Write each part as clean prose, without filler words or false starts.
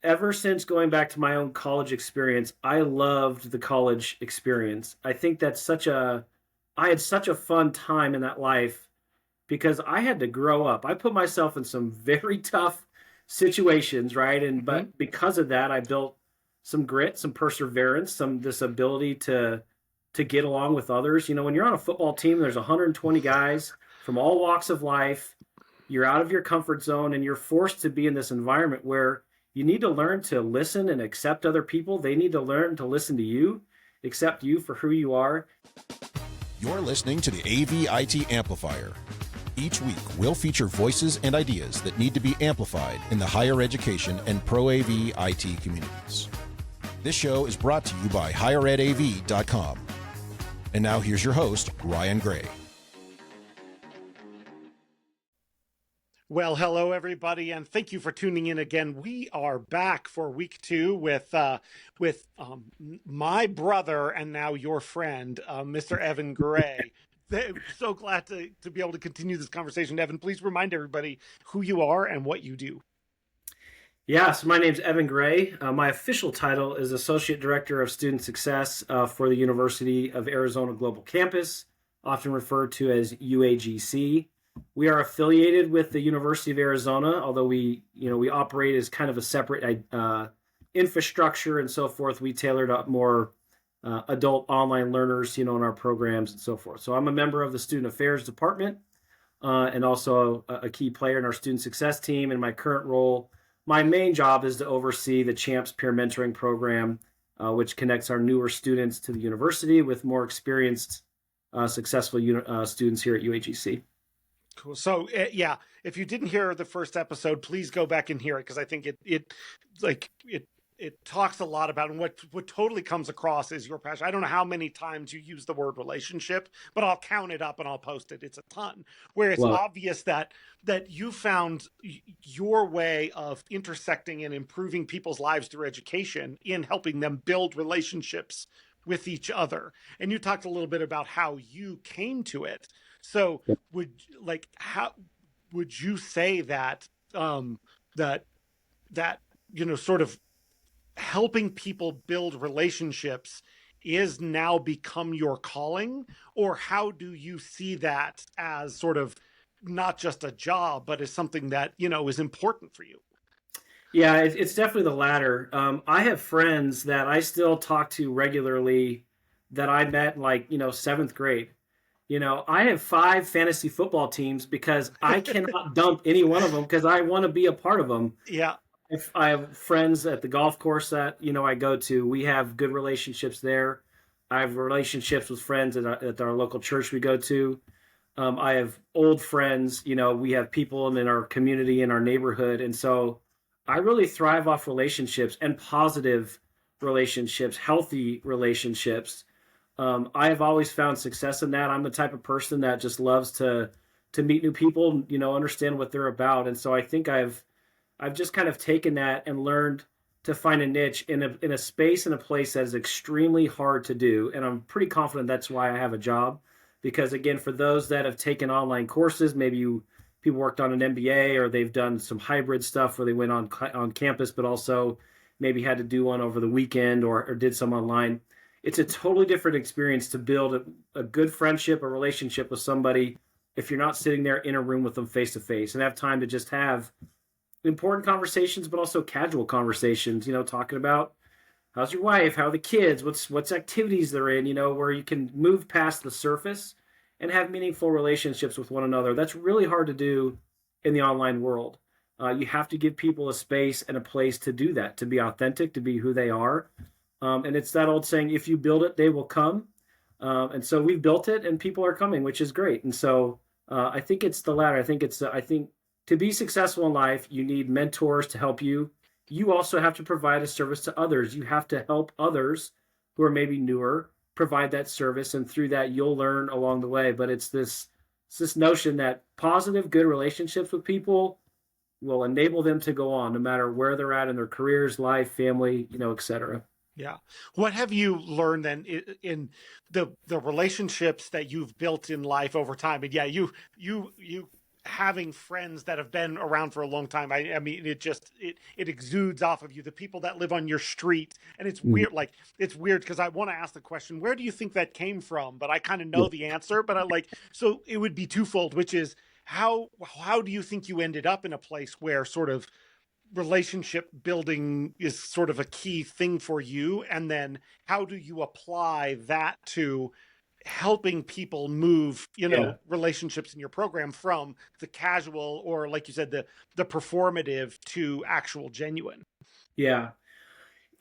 ever since going back to my own college experience, I loved the college experience. I think I had such a fun time in that life because I had to grow up. I put myself in some very tough situations, right? Hmm. But because of that, I built some grit, some perseverance, some this ability to get along with others. You know, when you're on a football team, there's 120 guys from all walks of life. You're out of your comfort zone and you're forced to be in this environment where you need to learn to listen and accept other people. They need to learn to listen to you, accept you for who you are. You're listening to the AV Amplifier. Each week, we'll feature voices and ideas that need to be amplified in the higher education and pro AV IT communities. This show is brought to you by higheredav.com. And now here's your host, Ryan Gray. Well, hello, everybody, and thank you for tuning in again. We are back for week 2 with my brother and now your friend, Mr. Evan Gray. So glad to be able to continue this conversation. Evan, please remind everybody who you are and what you do. Yeah, so my name's Evan Gray. My official title is Associate Director of Student Success for the University of Arizona Global Campus, often referred to as UAGC. We are affiliated with the University of Arizona, although we operate as kind of a separate infrastructure and so forth. We tailored up more adult online learners, in our programs and so forth. So I'm a member of the Student Affairs Department and also a key player in our student success team. In my current role, my main job is to oversee the CHAMPS Peer Mentoring Program, which connects our newer students to the university with more experienced, successful students here at UAGC. Cool. So, yeah, if you didn't hear the first episode, please go back and hear it because I think it talks a lot about, and what totally comes across is your passion. I don't know how many times you use the word relationship, but I'll count it up and I'll post it. It's a ton. Where it's Well, obvious that you found your way of intersecting and improving people's lives through education in helping them build relationships with each other. And you talked a little bit about how you came to it. So how would you say that that sort of helping people build relationships is now become your calling, or how do you see that as sort of not just a job but as something that is important for you? yeah, it's definitely the latter. I have friends that I still talk to regularly that I met in seventh grade. I have 5 fantasy football teams because I cannot dump any one of them because I want to be a part of them. Yeah. If I have friends at the golf course that I go to. We have good relationships there. I have relationships with friends at our local church we go to. I have old friends. We have people in our community, in our neighborhood, and so I really thrive off relationships and positive relationships, healthy relationships. I have always found success in that. I'm the type of person that just loves to meet new people, understand what they're about, and so I think I've just kind of taken that and learned to find a niche in a space and a place that is extremely hard to do. And I'm pretty confident that's why I have a job. Because again, for those that have taken online courses, people worked on an MBA or they've done some hybrid stuff where they went on campus, but also maybe had to do one over the weekend or did some online. It's a totally different experience to build a good friendship, a relationship with somebody if you're not sitting there in a room with them face to face and have time to just have important conversations, but also casual conversations, talking about how's your wife, how are the kids, what's activities they're in, where you can move past the surface and have meaningful relationships with one another. That's really hard to do in the online world. You have to give people a space and a place to do that, to be authentic, to be who they are. And it's that old saying, if you build it, they will come. And so we've built it and people are coming, which is great. And so I think it's the latter. I think to be successful in life, you need mentors to help you. You also have to provide a service to others. You have to help others who are maybe newer provide that service, and through that, you'll learn along the way. But it's this notion that positive, good relationships with people will enable them to go on, no matter where they're at in their careers, life, family, et cetera. Yeah. What have you learned then in the relationships that you've built in life over time? And yeah, you having friends that have been around for a long time. I mean, it exudes off of you. The people that live on your street, and it's Mm. weird. Like it's weird because I want to ask the question, where do you think that came from? But I kind of Yeah. know the answer. But I like so it would be twofold, which is how do you think you ended up in a place where sort of relationship building is sort of a key thing for you, and then how do you apply that to helping people move Yeah. relationships in your program from the casual, or like you said, the performative, to actual genuine? Yeah.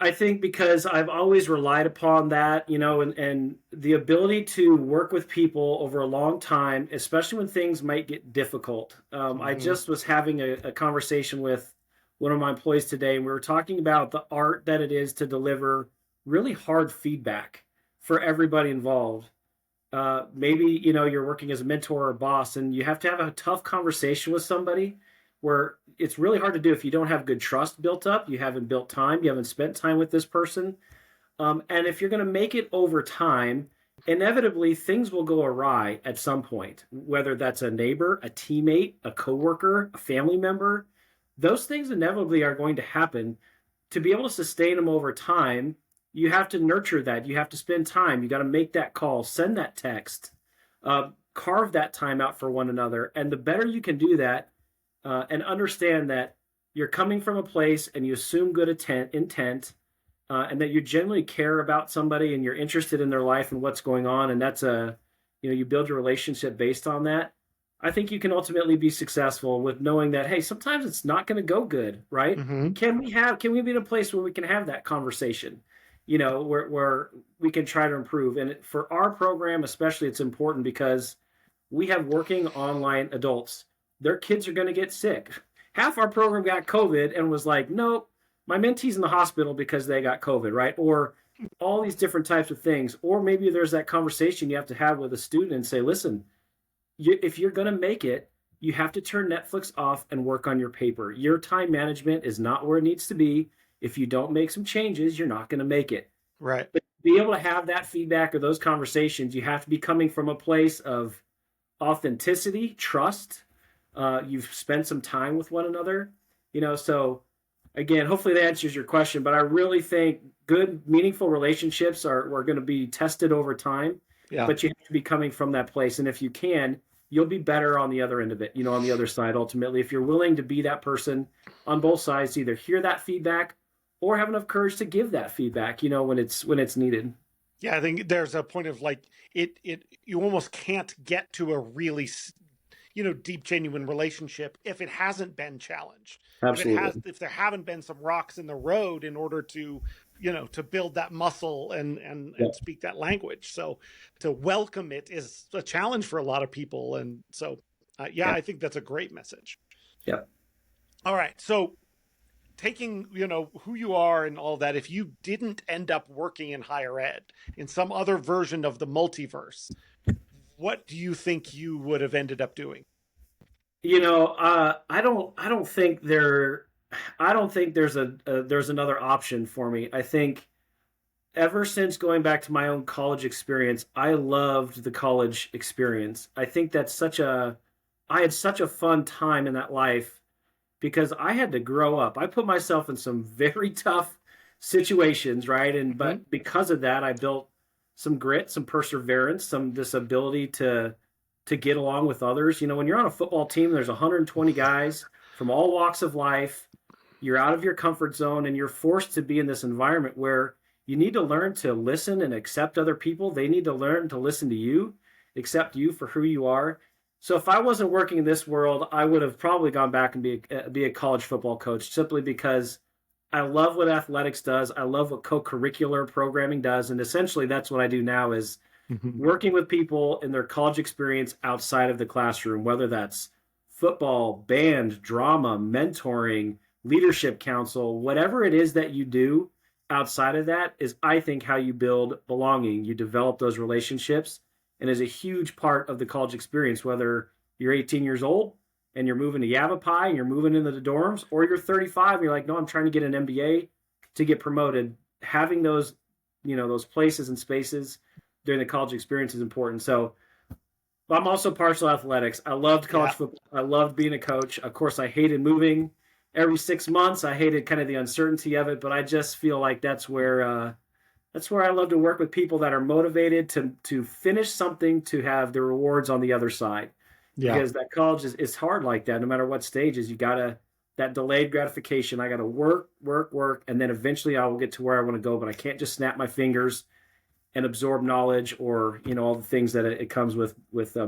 I think because I've always relied upon that, and the ability to work with people over a long time, especially when things might get difficult. I Mm-hmm. just was having a conversation with one of my employees today, and we were talking about the art that it is to deliver really hard feedback for everybody involved. Maybe, you're working as a mentor or a boss, and you have to have a tough conversation with somebody where it's really hard to do if you don't have good trust built up, you haven't built time, you haven't spent time with this person. And if you're going to make it over time, inevitably things will go awry at some point, whether that's a neighbor, a teammate, a coworker, a family member. Those things inevitably are going to happen. To be able to sustain them over time, you have to nurture that. You have to spend time. You got to make that call, send that text, carve that time out for one another. And the better you can do that, and understand that you're coming from a place and you assume good intent, and that you genuinely care about somebody and you're interested in their life and what's going on, and you build your relationship based on that. I think you can ultimately be successful with knowing that, hey, sometimes it's not going to go good, right? Mm-hmm. Can we be in a place where we can have that conversation, where we can try to improve? And for our program especially, it's important because we have working online adults. Their kids are going to get sick. Half our program got COVID and was like, nope, my mentee's in the hospital because they got COVID, right? Or all these different types of things. Or maybe there's that conversation you have to have with a student and say, listen, if you're going to make it, you have to turn Netflix off and work on your paper. Your time management is not where it needs to be. If you don't make some changes, you're not going to make it. Right. But to be able to have that feedback or those conversations, you have to be coming from a place of authenticity, trust. You've spent some time with one another, so again, hopefully that answers your question, but I really think good, meaningful relationships are going to be tested over time, Yeah. but you have to be coming from that place. And if you can, you'll be better on the other end of it, on the other side, ultimately, if you're willing to be that person on both sides, to either hear that feedback or have enough courage to give that feedback, when it's needed. Yeah, I think there's a point of like it you almost can't get to a really deep, genuine relationship if it hasn't been challenged. Absolutely. If there haven't been some rocks in the road in order to to build that muscle Yeah. and speak that language. So to welcome it is a challenge for a lot of people, and so yeah, Yeah. I think that's a great message. Yeah. All right, so taking who you are and all that, if you didn't end up working in higher ed in some other version of the multiverse, what do you think you would have ended up doing? I don't think there's another option for me. I think ever since going back to my own college experience, I loved the college experience. I think I had such a fun time in that life because I had to grow up. I put myself in some very tough situations, right? Mm-hmm. But because of that, I built some grit, some perseverance, some this ability to get along with others. When you're on a football team, there's 120 guys from all walks of life. You're out of your comfort zone and you're forced to be in this environment where you need to learn to listen and accept other people. They need to learn to listen to you, accept you for who you are. So if I wasn't working in this world, I would have probably gone back and be a college football coach, simply because I love what athletics does. I love what co-curricular programming does, and essentially that's what I do now is Mm-hmm. working with people in their college experience outside of the classroom, whether that's football, band, drama, mentoring, leadership council, whatever it is that you do outside of that is, I think, how you build belonging. You develop those relationships, and is a huge part of the college experience, whether you're 18 years old and you're moving to Yavapai and you're moving into the dorms, or you're 35 and you're like, no, I'm trying to get an MBA to get promoted. Having those, those places and spaces during the college experience is important. So But I'm also partial athletics. I loved college Yeah. football. I loved being a coach. Of course, I hated moving every 6 months. I hated kind of the uncertainty of it, but I just feel like that's where I love to work with people that are motivated to finish something to have the rewards on the other side. Yeah. Because that college is hard like that. No matter what stages, you gotta that delayed gratification. I gotta work, work, work, and then eventually I will get to where I want to go. But I can't just snap my fingers and absorb knowledge or all the things that it comes with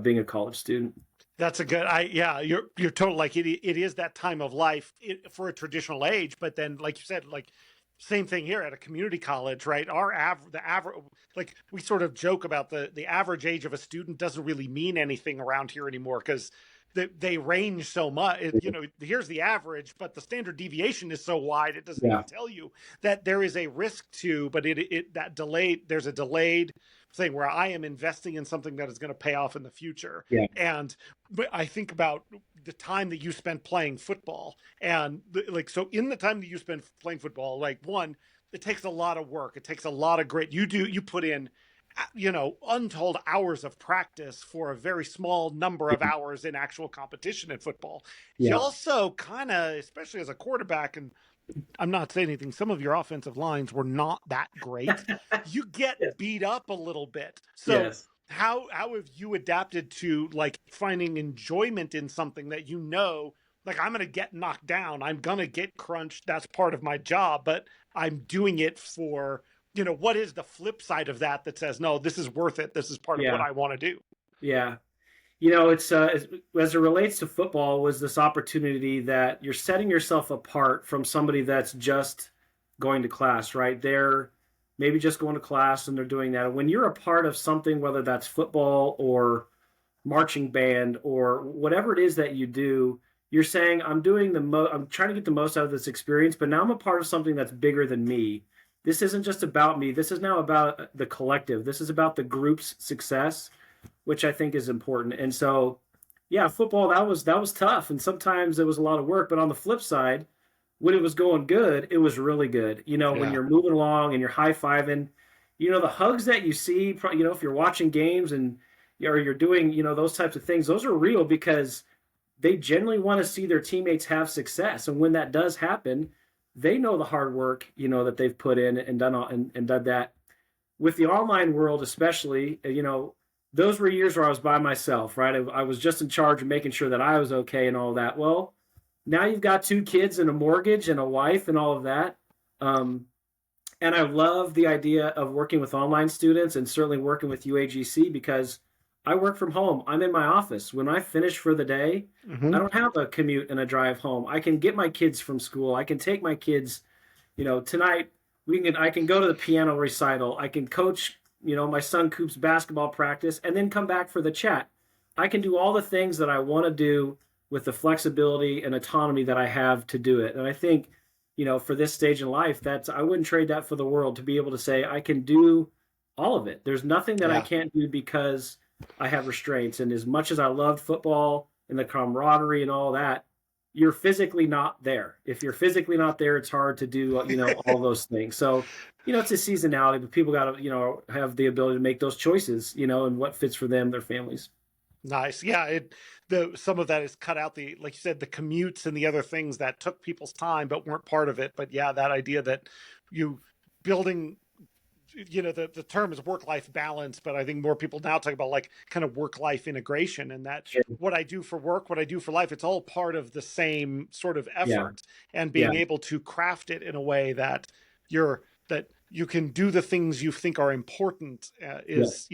being a college student. That's a good. Yeah, you're total. Like it is that time of life for a traditional age, but then like you said, like same thing here at a community college, right? The average, like we sort of joke about the average age of a student doesn't really mean anything around here anymore because they range so much. Here's the average, but the standard deviation is so wide it doesn't Yeah, even tell you that there is a risk to. But there's a delayed thing where I am investing in something that is going to pay off in the future. yeah, But I think about the time that you spent playing football, and so in the time that you spend playing football, like one, it takes a lot of work. It takes a lot of grit. You put in, untold hours of practice for a very small number of hours in actual competition in football. You yeah, also kind of, especially as a quarterback, and I'm not saying anything, some of your offensive lines were not that great. You yes, get beat up a little bit. So yes. how have you adapted to like finding enjoyment in something that like I'm going to get knocked down, I'm going to get crunched, that's part of my job, but I'm doing it for, what is the flip side of that says no, this is worth it, this is part of what Yeah, I want to do. yeah. It's as it relates to football was this opportunity that you're setting yourself apart from somebody that's just going to class, right? They're maybe just going to class and they're doing that. When you're a part of something, whether that's football or marching band or whatever it is that you do, you're saying, I'm trying to get the most out of this experience, but now I'm a part of something that's bigger than me. This isn't just about me. This is now about the collective. This is about the group's success, which I think is important. And so, yeah, football that was tough, and sometimes it was a lot of work. But on the flip side, when it was going good, it was really good. When Yeah. you're moving along and you're high fiving, the hugs that you see, if you're watching games and or you're doing, those types of things, those are real because they generally want to see their teammates have success. And when that does happen, they know the hard work, that they've put in and done and done that. With the online world, especially, those were years where I was by myself, right? I was just in charge of making sure that I was okay and all that. Well, now you've got two kids and a mortgage and a wife and all of that. Um, and I love the idea of working with online students and certainly working with UAGC because I work from home. I'm in my office. When I finish for the day, I Hmm. don't have a commute and a drive home. I can get my kids from school. I can take my kids, tonight I can go to the piano recital. I can coach, my son Coop's basketball practice and then come back for the chat. I can do all the things that I want to do with the flexibility and autonomy that I have to do it. And I think, for this stage in life, I wouldn't trade that for the world to be able to say I can do all of it. There's nothing that I Yeah. can't do because I have restraints. And as much as I loved football and the camaraderie and all that, you're physically not there. If you're physically not there, it's hard to do, all those things. So, it's a seasonality, but people got to, have the ability to make those choices, and what fits for them, their families. Nice. Yeah, some of that is cut out, the like you said, the commutes and the other things that took people's time but weren't part of it. But yeah, that idea that you building, the term is work-life balance, but I think more people now talk about like kind of work-life integration, and that Sure. what I do for work, what I do for life, it's all part of the same sort of Yeah. effort, and Yeah. being able to craft it in a way that you can do the things you think are important, Yeah. is,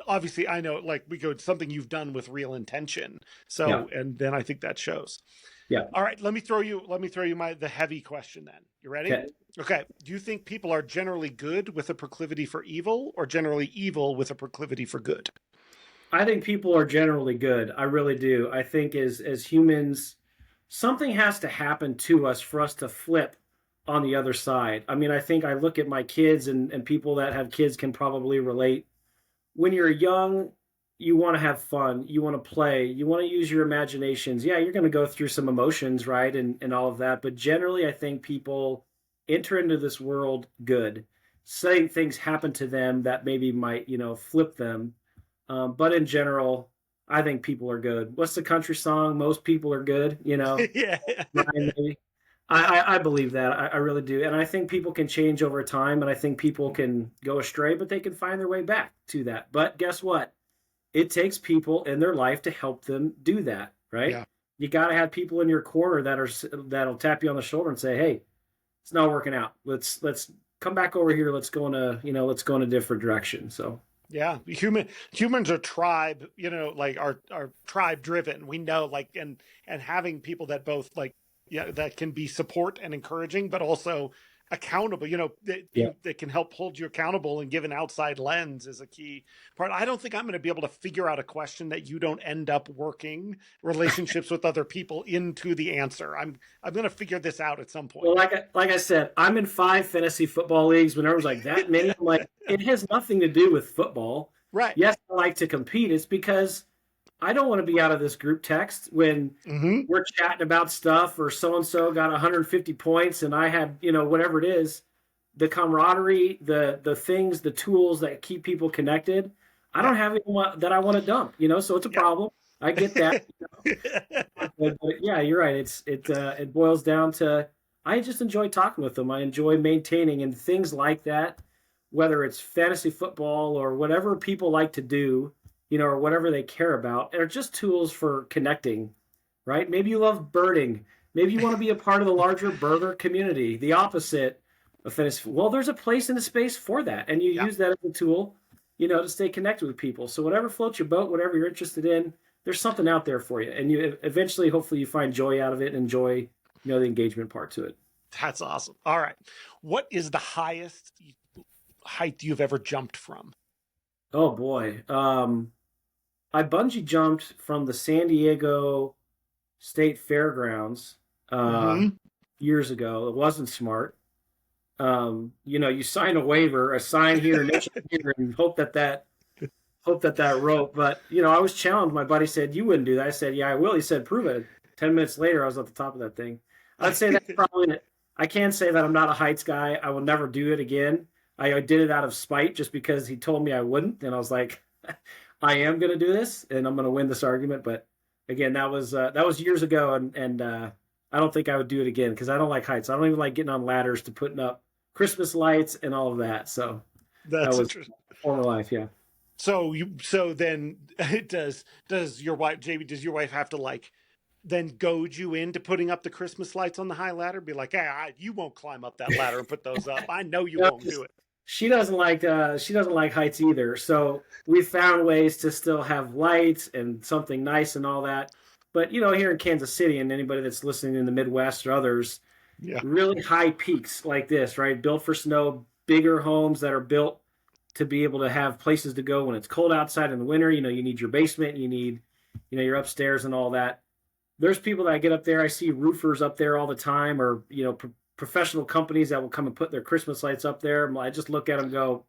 obviously I know, like we go something you've done with real intention. Yeah. So, and then I think that shows. Yeah. All right, let me throw you the heavy question then. You ready? Okay. Okay. Do you think people are generally good with a proclivity for evil, or generally evil with a proclivity for good? I think people are generally good. I really do. I think as humans, something has to happen to us for us to flip on the other side. I mean, I think I look at my kids and people that have kids can probably relate. When you're young, you want to have fun, you want to play, you want to use your imaginations. Yeah, you're going to go through some emotions, right? And all of that. But generally, I think people enter into this world good. Say things happen to them that maybe might, flip them. But in general, I think people are good. What's the country song? Most people are good, you know. Yeah. Ryan, maybe. I believe that. I really do. And I think people can change over time, and I think people can go astray, but they can find their way back to that. But guess what? It takes people in their life to help them do that, right? Yeah. You got to have people in your corner that'll tap you on the shoulder and say, "Hey, it's not working out. Let's come back over here. Let's go in a different direction." So Yeah, humans are tribe, like are tribe driven. We know, like, and having people that both like, yeah, that can be support and encouraging, but also accountable. yeah. That can help hold you accountable and give an outside lens is a key part. I don't think I'm going to be able to figure out a question that you don't end up working relationships with other people into the answer. I'm going to figure this out at some point. Well, like I said, I'm in 5 fantasy football leagues. When there was like that many, I'm like, it has nothing to do with football. Right. Yes, I like to compete. It's because I don't want to be out of this group text when we're chatting about stuff or so and so got 150 points and I had, whatever it is, the camaraderie, the things, the tools that keep people connected. I don't have anyone that I want to dump, so it's a problem. I get that. But yeah, you're right. It boils down to I just enjoy talking with them. I enjoy maintaining and things like that, whether it's fantasy football or whatever people like to do, or whatever they care about, are just tools for connecting, right? Maybe you love birding. Maybe you want to be a part of the larger birder community. The opposite of fantasy. Well, there's a place in the space for that, and you use that as a tool, to stay connected with people. So whatever floats your boat, whatever you're interested in, there's something out there for you, and you eventually, hopefully, you find joy out of it and enjoy, the engagement part to it. That's awesome. All right, what is the highest height you've ever jumped from? Oh boy, I bungee jumped from the San Diego State Fairgrounds years ago. It wasn't smart. You sign a waiver, a sign here, an initial here, and hope that rope. But I was challenged. My buddy said, "You wouldn't do that." I said, "Yeah, I will." He said, "Prove it." 10 minutes later, I was at the top of that thing. I'd say that's probably. I can't say that I'm not a heights guy. I will never do it again. I did it out of spite, just because he told me I wouldn't, and I was like, I am going to do this, and I'm going to win this argument. But again, that was years ago, and I don't think I would do it again because I don't like heights. I don't even like getting on ladders to putting up Christmas lights and all of that. So that's that was interesting. Former life, yeah. So then does your wife, Jamie, does your wife have to then goad you into putting up the Christmas lights on the high ladder? Be like, hey, you won't climb up that ladder and put those up. I know you won't do it. She doesn't like heights either. So we found ways to still have lights and something nice and all that. But here in Kansas City, and anybody that's listening in the Midwest or others, really high peaks like this, right? Built for snow, bigger homes that are built to be able to have places to go when it's cold outside in the winter. You need your basement, you need, your upstairs and all that. There's people that get up there. I see roofers up there all the time, or, professional companies that will come and put their Christmas lights up there. I just look at them and go,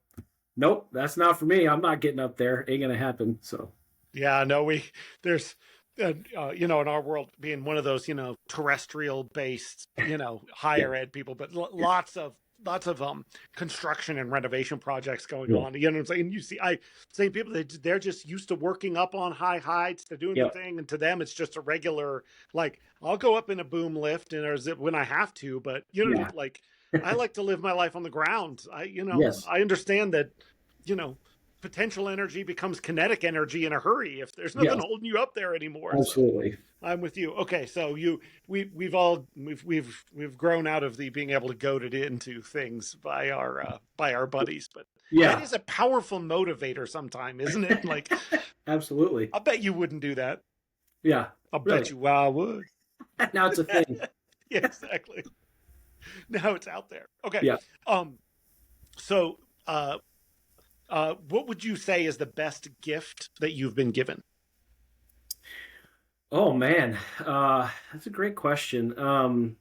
nope, that's not for me. I'm not getting up there. Ain't going to happen. So, yeah, no, there's, in our world being one of those, terrestrial based, higher ed people, but lots of construction and renovation projects going on. You know what I'm saying? You see, same people, they're just used to working up on high heights. They're doing the thing, and to them, it's just a regular. Like, I'll go up in a boom lift and or zip when I have to, but I like to live my life on the ground. I understand that, potential energy becomes kinetic energy in a hurry if there's nothing holding you up there anymore. Absolutely. So I'm with you. Okay, so we've grown out of the being able to goad it into things by our buddies, but that is a powerful motivator sometime, isn't it? Like, absolutely. I bet you wouldn't do that. Yeah. I'll bet you I would. Now it's a thing. Yeah, exactly. Now it's out there. Okay. Yeah. So what would you say is the best gift that you've been given? Oh man, that's a great question. I'm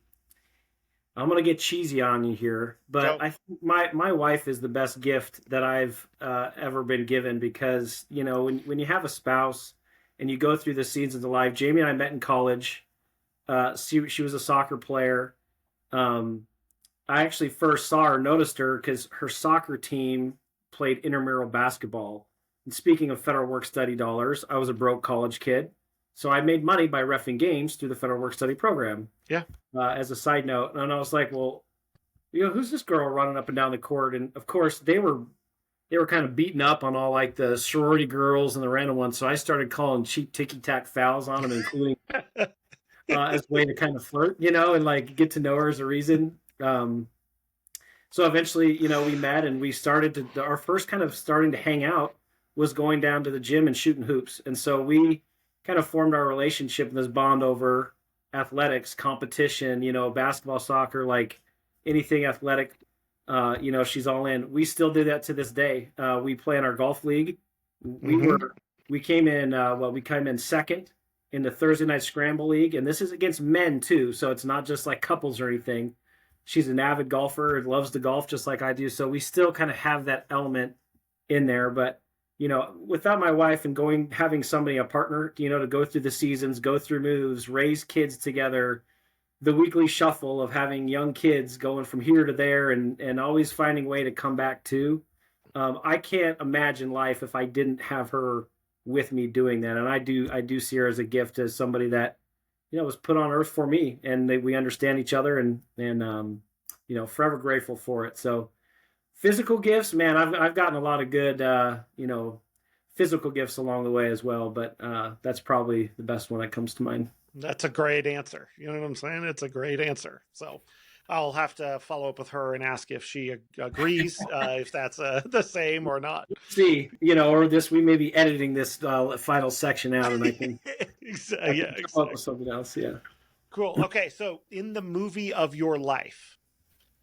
gonna get cheesy on you here, but I think my wife is the best gift that I've ever been given, because when you have a spouse and you go through the seasons of life. Jamie and I met in college. She was a soccer player. I actually first saw her, noticed her because her soccer team played intramural basketball And speaking of federal work study dollars, I was a broke college kid. So I made money by reffing games through the federal work study program. Yeah. As a side note. And I was like, well, who's this girl running up and down the court? And of course, they were kind of beating up on all like the sorority girls and the random ones. So I started calling cheap ticky tack fouls on them, including as a way to kind of flirt, and like get to know her as a reason. So eventually, we met and we started our first kind of starting to hang out was going down to the gym and shooting hoops. And so we kind of formed our relationship and this bond over athletics, competition, basketball, soccer, like anything athletic. She's all in. We still do that to this day. We play in our golf league. We came in second in the Thursday night scramble league, and this is against men too. So it's not just like couples or anything. She's an avid golfer, loves to golf just like I do. So we still kind of have that element in there. But without my wife and having somebody, a partner, to go through the seasons, go through moves, raise kids together, the weekly shuffle of having young kids going from here to there and always finding a way to come back to. I can't imagine life if I didn't have her with me doing that. And I do see her as a gift, as somebody that, was put on earth for me, and we understand each other and forever grateful for it. So physical gifts, man, I've gotten a lot of good, physical gifts along the way as well. But that's probably the best one that comes to mind. That's a great answer. You know what I'm saying? It's a great answer. So I'll have to follow up with her and ask if she agrees, if that's the same or not. See, or we may be editing this final section out, and I can, exactly. Come up with something else. Yeah. Cool. Okay. So in the movie of your life,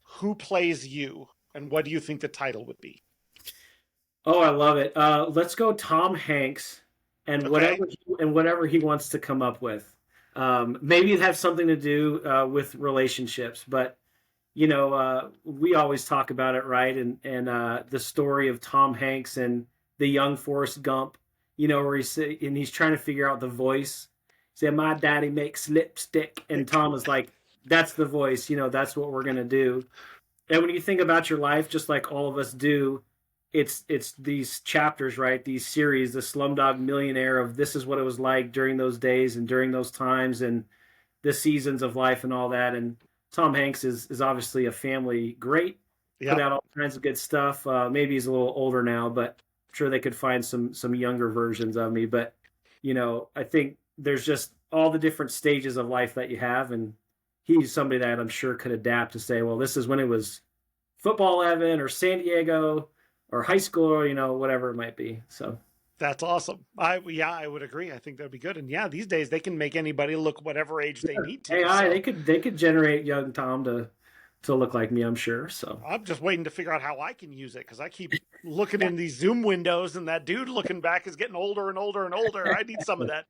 who plays you, and what do you think the title would be? Oh, I love it. Let's go Tom Hanks, and whatever he wants to come up with. Maybe it has something to do with relationships, but we always talk about it, right? And the story of Tom Hanks and the young Forrest Gump, where he's trying to figure out the voice. He said, "My daddy makes lipstick," and Tom is like, "That's the voice. That's what we're gonna do." And when you think about your life, just like all of us do, it's these chapters, right? These series, the Slumdog Millionaire of this is what it was like during those days and during those times and the seasons of life and all that. And Tom Hanks is obviously a family great. Put out all kinds of good stuff. Maybe he's a little older now, but I'm sure they could find some younger versions of me. But, I think there's just all the different stages of life that you have. And he's somebody that I'm sure could adapt to say, well, this is when it was football, Evan, or San Diego, or high school, or whatever it might be. So that's awesome. I would agree. I think that'd be good. And these days they can make anybody look whatever age they need to. AI, they could generate young Tom to look like me, I'm sure. So I'm just waiting to figure out how I can use it, because I keep looking in these Zoom windows and that dude looking back is getting older and older and older. I need some of that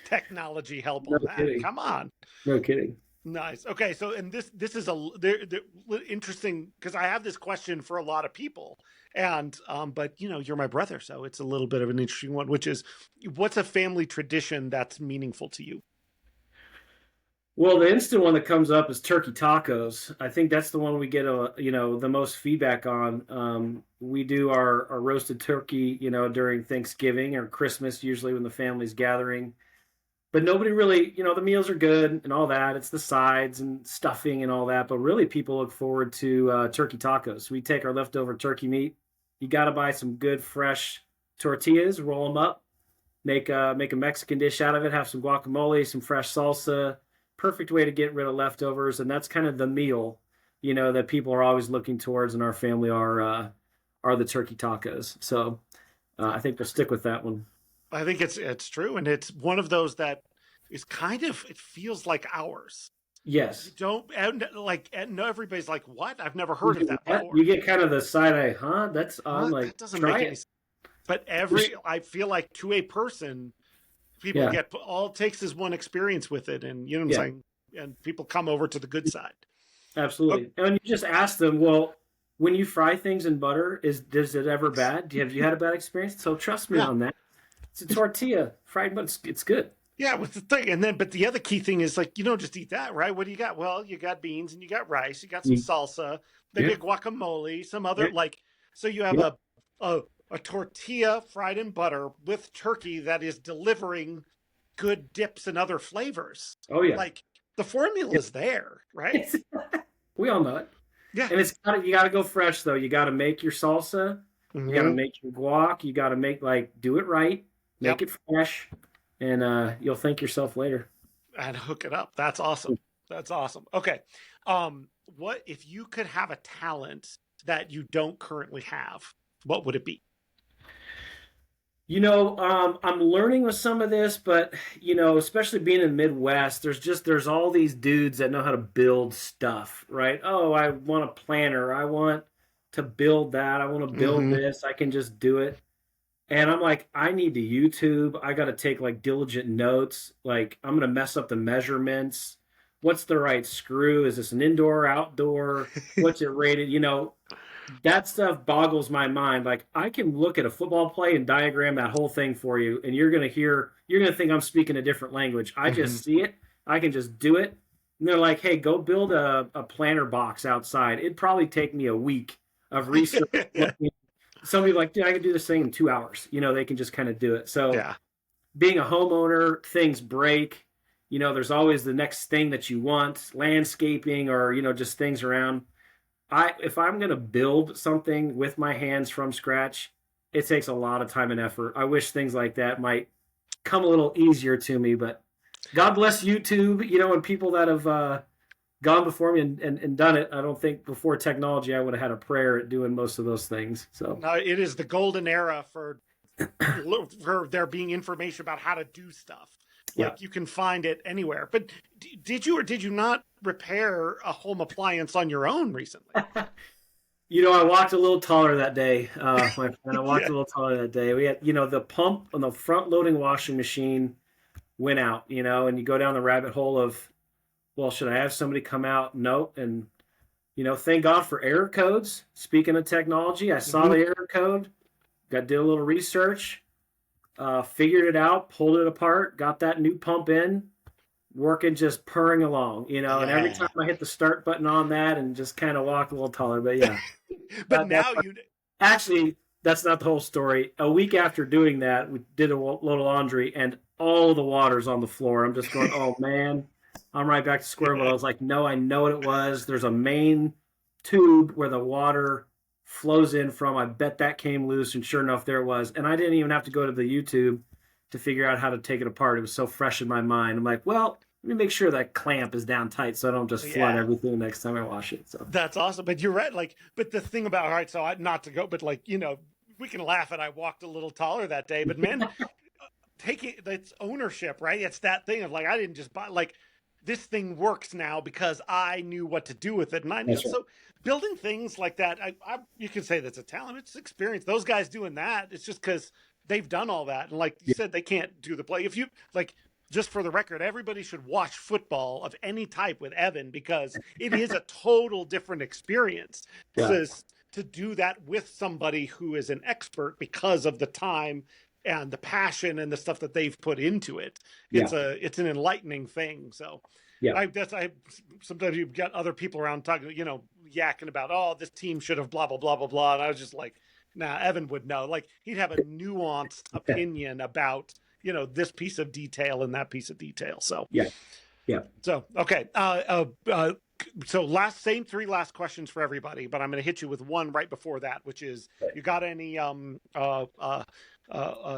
technology help on that. Kidding. Come on. No kidding. Nice. Okay, so and this is interesting, because I have this question for a lot of people, and but you're my brother, so it's a little bit of an interesting one, which is, what's a family tradition that's meaningful to you? Well, the instant one that comes up is turkey tacos. I think that's the one we get the most feedback on. We do our roasted turkey, during Thanksgiving or Christmas, usually when the family's gathering. But nobody really, the meals are good and all that. It's the sides and stuffing and all that. But really, people look forward to turkey tacos. We take our leftover turkey meat. You got to buy some good, fresh tortillas, roll them up, make a Mexican dish out of it, have some guacamole, some fresh salsa. Perfect way to get rid of leftovers. And that's kind of the meal, that people are always looking towards in our family are the turkey tacos. So I think we'll stick with that one. I think it's true, and it's one of those that is it feels like ours. Yes. You don't no, everybody's like, what? I've never heard of that before. You get kind of the side eye, huh? That's like, that doesn't make any sense. But I feel like to a person, people get, all it takes is one experience with it, and you know what I'm saying? And people come over to the good side. Absolutely. And you just ask them, well, when you fry things in butter, does it ever bad? Have you had a bad experience? So trust me on that. It's a tortilla, fried, but it's good. Yeah, with the thing. But the other key thing is, like, you don't just eat that, right? What do you got? Well, you got beans and you got rice, you got some salsa, maybe a guacamole, some other, so you have a a tortilla fried in butter with turkey that is delivering good dips and other flavors. Oh yeah. Like the formula is there, right? We all know it. Yeah. And you gotta go fresh though. You gotta make your salsa. You gotta Mm-hmm. make your guac. You gotta do it right. Make Yep. it fresh, and you'll thank yourself later. And hook it up. That's awesome. That's awesome. Okay. What if you could have a talent that you don't currently have? What would it be? I'm learning with some of this, but especially being in the Midwest, there's all these dudes that know how to build stuff, right? Oh, I want a planner. I want to build that. I want to build Mm-hmm. this. I can just do it. And I'm like, I need to YouTube. I got to take like diligent notes. Like, I'm going to mess up the measurements. What's the right screw? Is this an indoor, outdoor? What's it rated? That stuff boggles my mind. Like, I can look at a football play and diagram that whole thing for you, and you're going to think I'm speaking a different language. I Mm-hmm. just see it. I can just do it. And they're like, hey, go build a planter box outside. It'd probably take me a week of research. Some people are like, dude, I can do this thing in 2 hours. They can just kind of do it. So Yeah. being a homeowner, things break. There's always the next thing that you want, landscaping or, just things around. If I'm going to build something with my hands from scratch, it takes a lot of time and effort. I wish things like that might come a little easier to me, but God bless YouTube, and people that have gone before me and done it. I don't think before technology I would have had a prayer at doing most of those things. So It is the golden era for there being information about how to do stuff. Like you can find it anywhere. But did you or did you not repair a home appliance on your own recently? I walked a little taller that day, my friend. I walked a little taller that day. We had, the pump on the front loading washing machine went out, and you go down the rabbit hole of, well, should I have somebody come out? Nope. And, thank God for error codes. Speaking of technology, I saw the error code, did a little research, figured it out, pulled it apart, got that new pump in, working, just purring along, and every time I hit the start button on that and just kind of walk a little taller. But yeah. But now Actually, that's not the whole story. A week after doing that, we did a load of laundry and all the water's on the floor. I'm just going, oh man, I'm right back to square one. I was like, no, I know what it was. There's a main tube where the water flows in from. I bet that came loose, and sure enough, there it was. And I didn't even have to go to the YouTube to figure out how to take it apart. It was so fresh in my mind. I'm like, well, let me make sure that clamp is down tight so I don't just flood everything next time I wash it. So that's awesome. But you're right. Like, but the thing about, all right, so not to go, but like, we can laugh at I walked a little taller that day, but man, it's ownership, right? It's that thing of like, I didn't just buy, like, this thing works now because I knew what to do with it. And I knew. So building things like that, you can say that's a talent. It's experience. Those guys doing that, it's just because they've done all that. And like you said, they can't do the play. If you like, just for the record, everybody should watch football of any type with Evan because it is a total different experience to do that with somebody who is an expert because of the time and the passion and the stuff that they've put into it. It's an enlightening thing. So sometimes you've got other people around talking, yakking about, oh, this team should have blah, blah, blah, blah, blah. And I was just like, nah, Evan would know. Like he'd have a nuanced opinion about, this piece of detail and that piece of detail. So, So, okay. So three last questions for everybody, but I'm going to hit you with one right before that, which is, you got any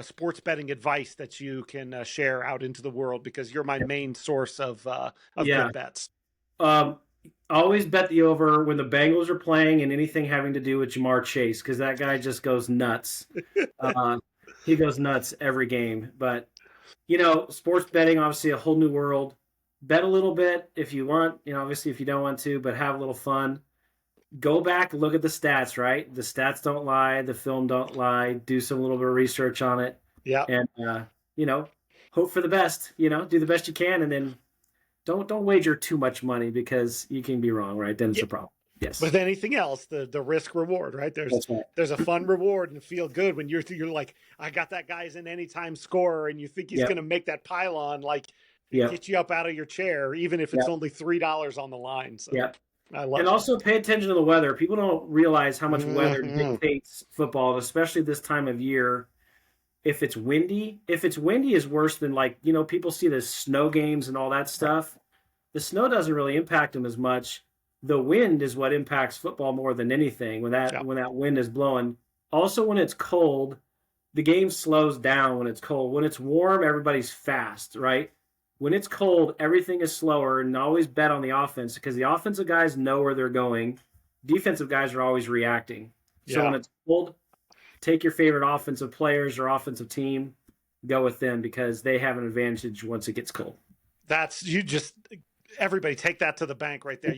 sports betting advice that you can share out into the world, because you're my main source of good bets. Always bet the over when the Bengals are playing and anything having to do with Jamar Chase, because that guy just goes nuts. He goes nuts every game. But, sports betting, obviously a whole new world. Bet a little bit if you want, obviously if you don't want to, but have a little fun. Go back, look at the stats, right? The stats don't lie. The film don't lie. Do some little bit of research on it. Yeah. And, hope for the best, do the best you can. And then don't wager too much money because you can be wrong, right? Then it's a problem. Yes. With anything else, the risk reward, right? There's a fun reward and feel good when you're like, I got that guy as an anytime scorer, and you think he's going to make that pylon, like get you up out of your chair, even if it's only $3 on the line. So I love And also pay attention to the weather. People don't realize how much weather Mhm. dictates football, especially this time of year. If it's windy is worse than, like, people see the snow games and all that Right. stuff. The snow doesn't really impact them as much. The wind is what impacts football more than anything when that Yeah. when that wind is blowing. Also, when it's cold, the game slows down when it's cold. When it's warm, everybody's fast, right? When it's cold, everything is slower, and always bet on the offense because the offensive guys know where they're going. Defensive guys are always reacting. So when Yeah. it's cold, take your favorite offensive players or offensive team, go with them because they have an advantage once it gets cold. Everybody take that to the bank right there.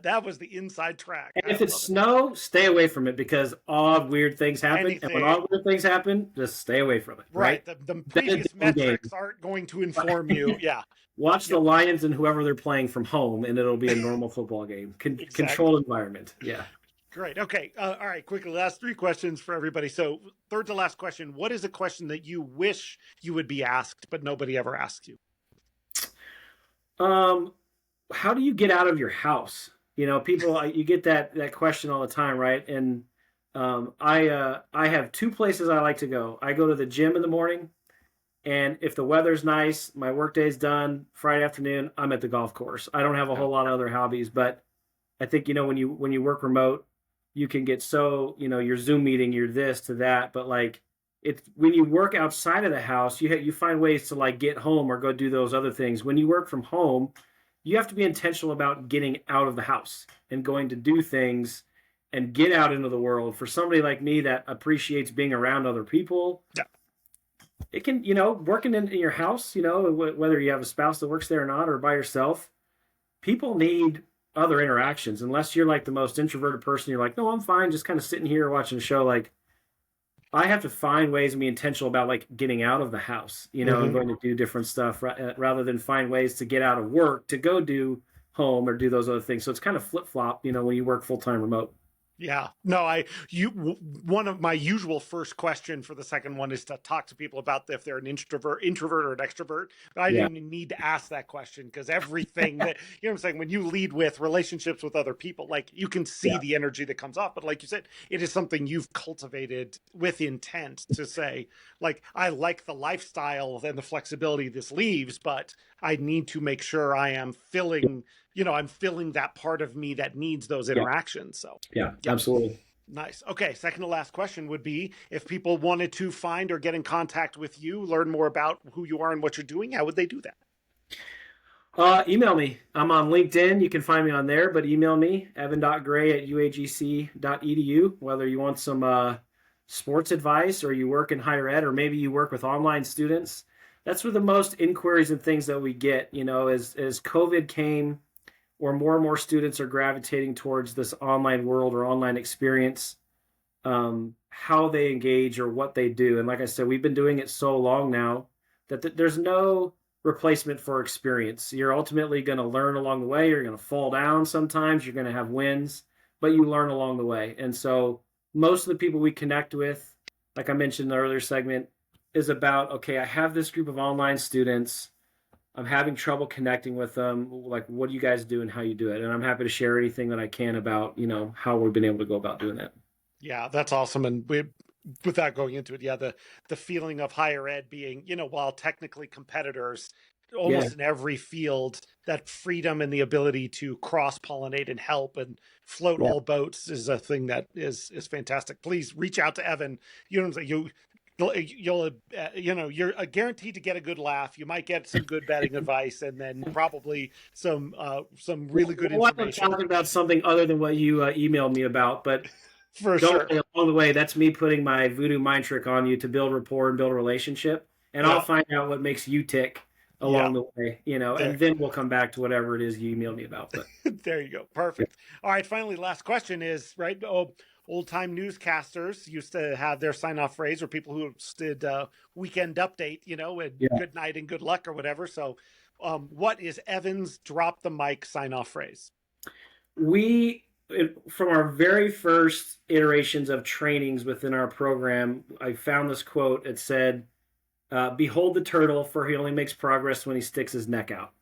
That was the inside track. And I if it's love it. snow, stay away from it because odd, weird things happen. And when Anything. odd, weird things happen, just stay away from it, Right. right? The Bet a previous different game. metrics aren't going to inform you. Yeah. Watch the Yep. Lions and whoever they're playing from home, and it'll be a normal football game. Exactly. Controlled environment. Yeah. Great. Okay. All right. Quickly, last 3 questions for everybody. So, third to last question. What is a question that you wish you would be asked, but nobody ever asks you? How do you get out of your house? People, you get that question all the time, right? And I have 2 places I like to go. I go to the gym in the morning, and if the weather's nice, my workday's done. Friday afternoon, I'm at the golf course. I don't have a whole lot of other hobbies, but I think when you work remote, you can get so your Zoom meeting, you're this to that, but like it's when you work outside of the house, you find ways to like get home or go do those other things. When you work from home, you have to be intentional about getting out of the house and going to do things and get out into the world. For somebody like me that appreciates being around other people, Yeah. it can, working in your house, whether you have a spouse that works there or not, or by yourself, people need other interactions. Unless you're like the most introverted person, you're like, no, I'm fine, just kind of sitting here watching a show. Like, I have to find ways and be intentional about like getting out of the house, and going to do different stuff rather than find ways to get out of work to go do home or do those other things. So it's kind of flip flop, when you work full time remote. Yeah. No, one of my usual first question for the second one is to talk to people about if they're an introvert or an extrovert. But I didn't even need to ask that question because everything that, what I'm saying, when you lead with relationships with other people, like you can see the energy that comes off. But like you said, it is something you've cultivated with intent to say, like, I like the lifestyle and the flexibility this leaves, but I need to make sure I am filling that part of me that needs those interactions. So, yeah, absolutely. Nice. Okay. Second to last question would be if people wanted to find or get in contact with you, learn more about who you are and what you're doing, how would they do that? Email me. I'm on LinkedIn. You can find me on there, but email me, evan.gray@uagc.edu, whether you want some sports advice or you work in higher ed, or maybe you work with online students. That's where the most inquiries and things that we get, as COVID came, or more and more students are gravitating towards this online world or online experience, how they engage or what they do. And like I said, we've been doing it so long now that there's no replacement for experience. You're ultimately going to learn along the way. You're going to fall down sometimes. You're going to have wins, but you learn along the way. And so most of the people we connect with, like I mentioned in the earlier segment, is about, okay, I have this group of online students. I'm having trouble connecting with them. Like, what do you guys do and how you do it? And I'm happy to share anything that I can about, how we've been able to go about doing that. Yeah, that's awesome. And without going into it, the feeling of higher ed being, while technically competitors almost in every field, that freedom and the ability to cross-pollinate and help and float all boats is a thing that is fantastic. Please reach out to Evan. You're guaranteed to get a good laugh. You might get some good betting advice, and then probably some really good information. I'm talking about something other than what you emailed me about, but for sure, along the way, that's me putting my voodoo mind trick on you to build rapport and build a relationship, and I'll find out what makes you tick along the way, and then we'll come back to whatever it is you emailed me about. But there you go, perfect. All right, finally, last question is right. Old-time newscasters used to have their sign-off phrase, or people who did weekend update, and good night and good luck or whatever. So what is Evan's drop the mic sign-off phrase? From our very first iterations of trainings within our program, I found this quote. It said, behold the turtle, for he only makes progress when he sticks his neck out.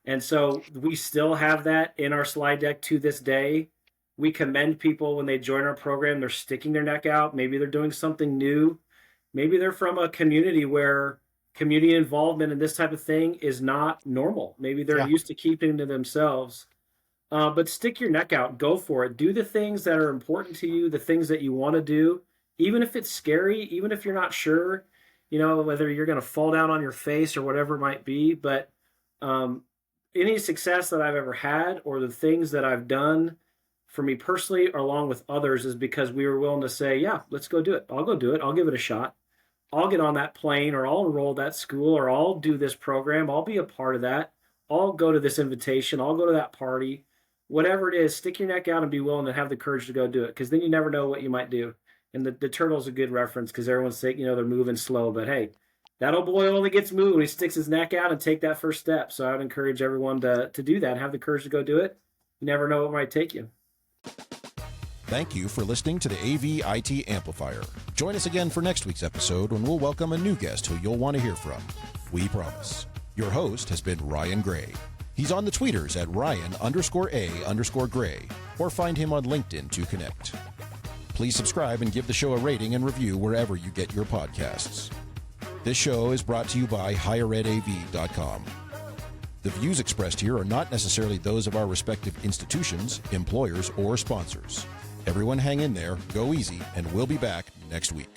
And so we still have that in our slide deck to this day. We commend people when they join our program. They're sticking their neck out. Maybe they're doing something new. Maybe they're from a community where community involvement in this type of thing is not normal. Maybe they're used to keeping to themselves. But stick your neck out. Go for it. Do the things that are important to you, the things that you want to do, even if it's scary, even if you're not sure, whether you're going to fall down on your face or whatever it might be. But any success that I've ever had or the things that I've done for me personally or along with others is because we were willing to say, yeah, let's go do it. I'll go do it. I'll give it a shot. I'll get on that plane, or I'll enroll that school, or I'll do this program. I'll be a part of that. I'll go to this invitation. I'll go to that party. Whatever it is, stick your neck out and be willing to have the courage to go do it, because then you never know what you might do. And the turtle's a good reference because everyone's saying, they're moving slow. But hey, that old boy only gets moved when he sticks his neck out and take that first step. So I would encourage everyone to do that, have the courage to go do it. You never know what might take you. Thank you for listening to the AVIT Amplifier. Join us again for next week's episode when we'll welcome a new guest who you'll want to hear from. We promise. Your host has been Ryan Gray. He's on the tweeters at Ryan_A_Gray, or find him on LinkedIn to connect. Please subscribe and give the show a rating and review wherever you get your podcasts. This show is brought to you by higheredav.com. The views expressed here are not necessarily those of our respective institutions, employers, or sponsors. Everyone hang in there, go easy, and we'll be back next week.